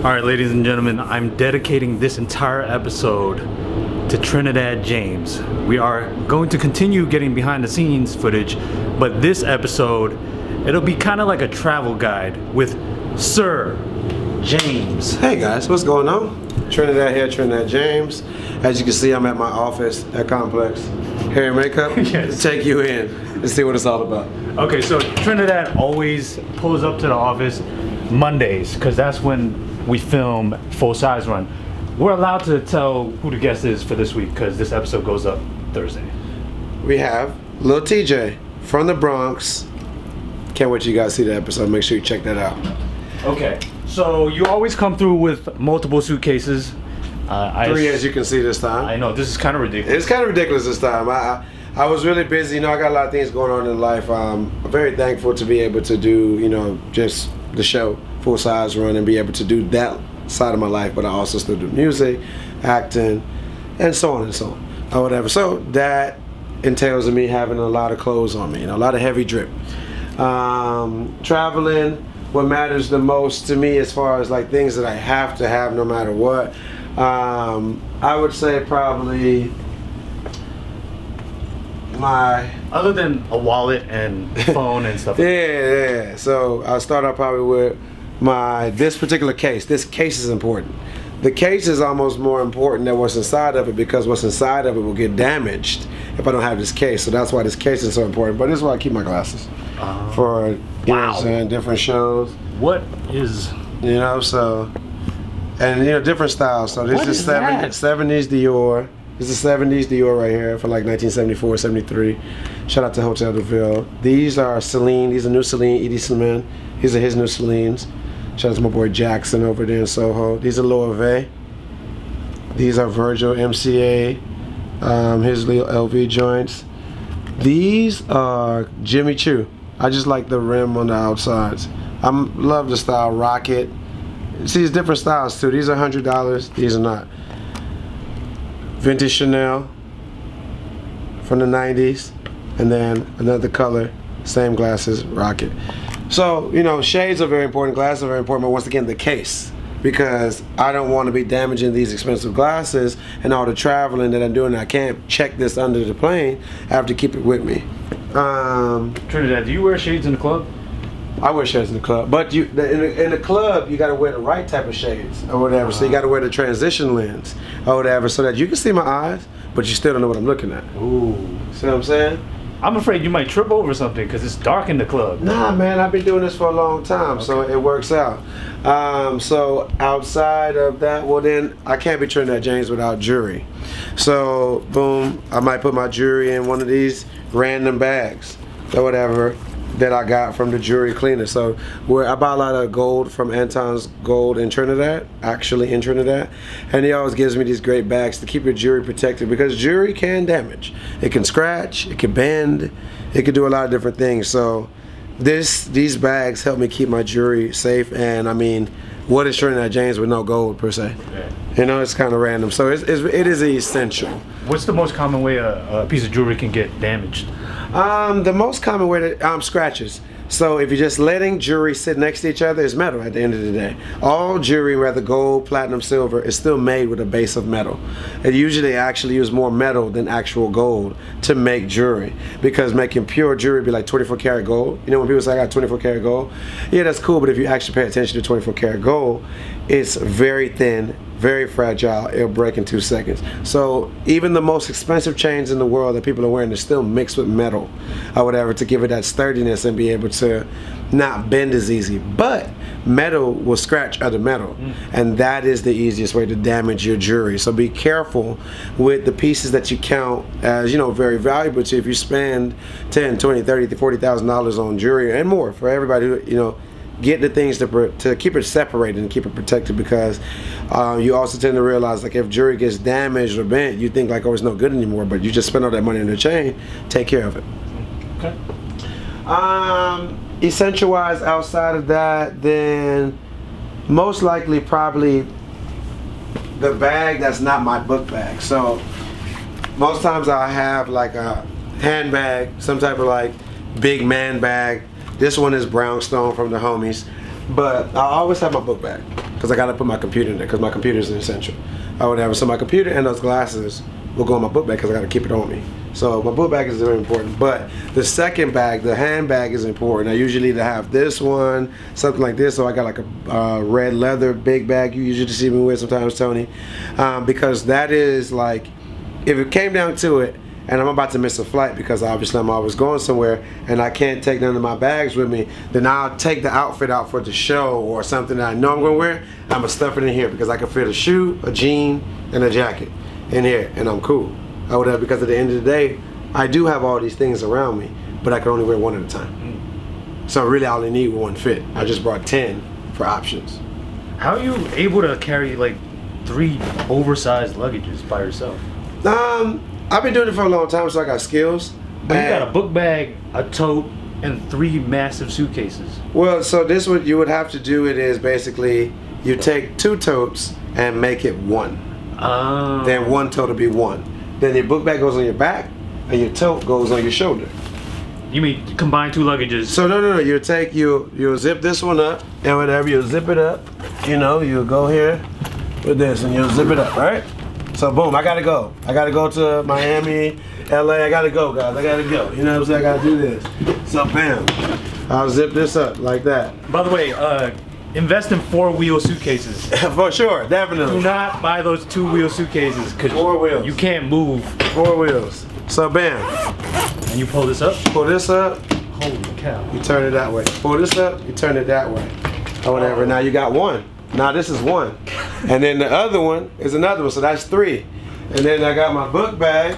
Alright, ladies and gentlemen, I'm dedicating this entire episode to Trinidad James. We are going to continue getting behind the scenes footage, but this episode, it'll be kind of like a travel guide with Sir James. Hey guys, what's going on? Trinidad here, Trinidad James. As you can see, I'm at my office at Complex. Hair and makeup, Yes. to take you in and see what it's all about. Okay, so Trinidad always pulls up to the office Mondays, because that's when we film Full Size Run. We're allowed to tell who the guest is for this week, because this episode goes up Thursday. We have Lil TJ from the Bronx. Can't wait till you guys see the episode. Make sure you check that out. Okay, so you always come through with multiple suitcases. 3 as you can see this time. I know, this is kind of ridiculous. It's kind of ridiculous this time. I was really busy. You know, I got a lot of things going on in life. I'm very thankful to be able to do, you know, just the show, Full Size Run, and be able to do that side of my life, but I also still do music, acting, and so on and so on, or whatever. So that entails me having a lot of clothes on me, you know, a lot of heavy drip. Traveling, what matters the most to me as far as like things that I have to have no matter what, I would say probably my... Other than a wallet and phone and stuff. Yeah. So I'll start off probably with this particular case. This case is important. The case is almost more important than what's inside of it, because what's inside of it will get damaged if I don't have this case. So that's why this case is so important. But this is why I keep my glasses for, you know what I'm saying, different shows. What is... You know, so, and you know, different styles. So this is 70s Dior. This is 70s Dior right here for like 1974, 73. Shout out to Hotel de Ville. These are Celine. These are new Celine, Edie Slimane. These are his new Celines. Shout out to my boy Jackson over there in Soho. These are Loewe. These are Virgil MCA. His little LV joints. These are Jimmy Choo. I just like the rim on the outsides. I love the style Rocket. See, it's different styles too. These are $100. These are not. Vintage Chanel from the 90s. And then another color, same glasses, Rocket. So, you know, shades are very important, glasses are very important, but once again, the case. Because I don't want to be damaging these expensive glasses and all the traveling that I'm doing. I can't check this under the plane. I have to keep it with me. Trinidad, do you wear shades in the club? I wear shades in the club, but in the club you got to wear the right type of shades or whatever. So you got to wear the transition lens or whatever, so that you can see my eyes, but you still don't know what I'm looking at. Ooh, see what I'm saying? I'm afraid you might trip over something because it's dark in the club. Nah, man, I've been doing this for a long time, so it works out. So outside of that, well then, I can't be Trinidad James without jewelry. So, boom, I might put my jewelry in one of these random bags or whatever that I got from the jewelry cleaner. So I buy a lot of gold from Anton's Gold in Trinidad, actually in Trinidad, and he always gives me these great bags to keep your jewelry protected, because jewelry can damage. It can scratch, it can bend, it can do a lot of different things. So these bags help me keep my jewelry safe. And I mean, what is Trinidad James with no gold per se? Yeah. You know, it's kind of random. So it is essential. What's the most common way a piece of jewelry can get damaged? The most common way to scratches. So if you're just letting jewelry sit next to each other, it's metal at the end of the day. All jewelry, whether gold, platinum, silver, is still made with a base of metal. And usually they actually use more metal than actual gold to make jewelry, because making pure jewelry be like 24 karat gold. You know, when people say I got 24 karat gold, yeah, that's cool, but if you actually pay attention to 24 karat gold, it's very thin, very fragile. It'll break in 2 seconds. So even the most expensive chains in the world that people are wearing is still mixed with metal or whatever to give it that sturdiness and be able to not bend as easy. But metal will scratch other metal, and that is the easiest way to damage your jewelry. So be careful with the pieces that you count as, you know, very valuable to you. If you spend 10, 20, 30, $40,000 on jewelry and more, for everybody who, you know, get the things to keep it separated and keep it protected, because you also tend to realize, like, if jewelry gets damaged or bent, you think like, oh, it's no good anymore, but you just spend all that money on the chain. Take care of it. Okay. Essential wise, outside of that, then most likely probably the bag that's not my book bag. So most times I'll have like a handbag, some type of like big man bag. This one is brownstone from the homies, but I always have my book bag. because I got to put my computer in there because my computer is essential. I would have so my computer and those glasses will go in my book bag because I got to keep it on me. So my book bag is very important. But the second bag, the handbag, is important. I usually have this one, something like this. So I got like a red leather big bag you usually see me with sometimes, Tony, because that is like, if it came down to it, and I'm about to miss a flight because obviously I'm always going somewhere and I can't take none of my bags with me, then I'll take the outfit out for the show or something that I know I'm going to wear. I'm going to stuff it in here because I can fit a shoe, a jean, and a jacket in here, and I'm cool. I would have, because at the end of the day, I do have all these things around me, but I can only wear one at a time. So really I only need one fit. I just brought 10 for options. How are you able to carry like 3 oversized luggages by yourself? I've been doing it for a long time, so I got skills. But you got a book bag, a tote, and 3 massive suitcases. Well, so this what you would have to do. It is basically you take 2 totes and make it 1. Oh. Then 1 tote will be 1. Then your book bag goes on your back, and your tote goes on your shoulder. You mean combine 2 luggages? So no. You'll zip this one up and whatever. You'll zip it up. You know, you'll go here with this and you'll zip it up, right? So boom, I gotta go. I gotta go to Miami, LA. I gotta go, guys. I gotta go. You know what I'm saying? I gotta do this. So bam, I'll zip this up like that. By the way, invest in 4-wheel suitcases. For sure, definitely. Do not buy those 2-wheel suitcases because 4 wheels. you can't move. 4 wheels. So bam. And you pull this up. Pull this up. Holy cow. You turn it that way. Pull this up. You turn it that way. Or whatever. Now you got 1. Now this is 1. And then the other one is another one. So that's 3. And then I got my book bag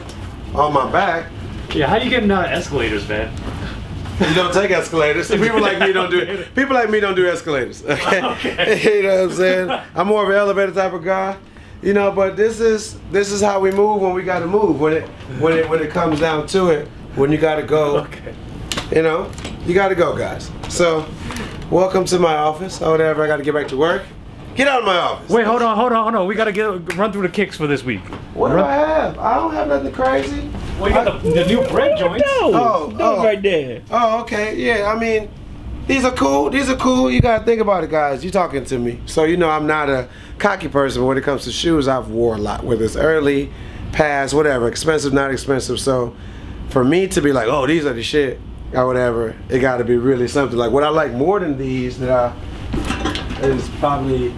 on my back. Yeah, how you getting escalators, man? You don't take escalators. People like me don't do. People like me don't do escalators. Okay. Okay. You know what I'm saying? I'm more of an elevator type of guy. You know, but this is how we move when we gotta move. When it comes down to it, when you gotta go. Okay. You know, you gotta go, guys. So, welcome to my office or whatever. I gotta get back to work. Get out of my office. Wait, hold on. We gotta run through the kicks for this week. What do I have? I don't have nothing crazy. Well, you got the new bread joints. Oh, right there. Oh, okay. Yeah, I mean, these are cool. You gotta think about it, guys. You talking to me. So, you know, I'm not a cocky person, but when it comes to shoes, I've wore a lot, whether it's early, past, whatever, expensive, not expensive. So, for me to be like, oh, these are the shit, or whatever, it gotta be really something. Like, what I like more than these is probably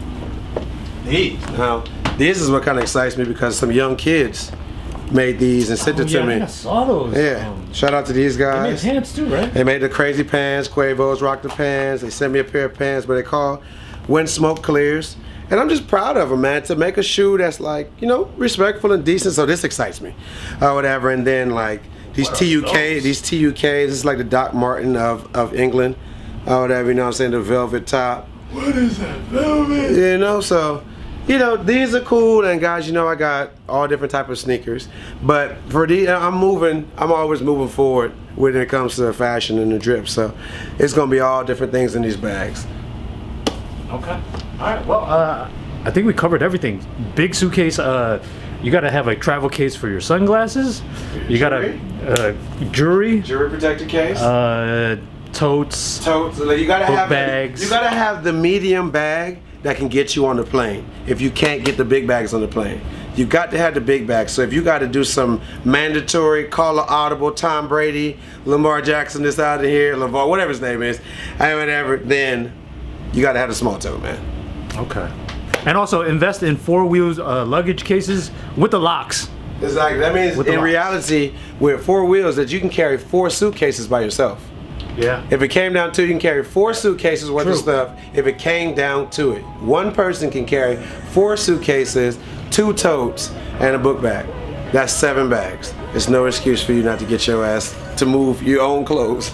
these. Now, this is what kind of excites me because some young kids made these and sent it to me. I saw those. Yeah. Shout out to these guys. They made pants too, right? They made the crazy pants. Quavos rock the pants. They sent me a pair of pants, but they call When Smoke Clears. And I'm just proud of them, man, to make a shoe that's like, you know, respectful and decent. So this excites me, or whatever. And then like these TUKs, this is like the Doc Martin of England, or whatever. You know what I'm saying? The velvet top. What is that, velvet? You know, so. You know, these are cool, and guys, you know, I got all different type of sneakers. But for these, I'm always moving forward when it comes to fashion and the drip. So it's gonna be all different things in these bags. Okay. All right. Well, I think we covered everything. Big suitcase. You gotta have a travel case for your sunglasses. You got a jewelry Protector case. Totes. You gotta book have bags. You gotta have the medium bag that can get you on the plane if you can't get the big bags on the plane. You got to have the big bags. So if you got to do some mandatory, call an audible, Tom Brady, Lamar Jackson this out of here, LeVar, whatever his name is, and whatever, then you got to have the small tote, man. Okay. And also invest in 4-wheels luggage cases with the locks. Exactly. That means in reality, with 4 wheels, that you can carry 4 suitcases by yourself. Yeah. If it came down to it, you can carry 4 suitcases worth of stuff. If it came down to it, one person can carry 4 suitcases, 2 totes, and a book bag. That's 7 bags. There's no excuse for you not to get your ass to move your own clothes.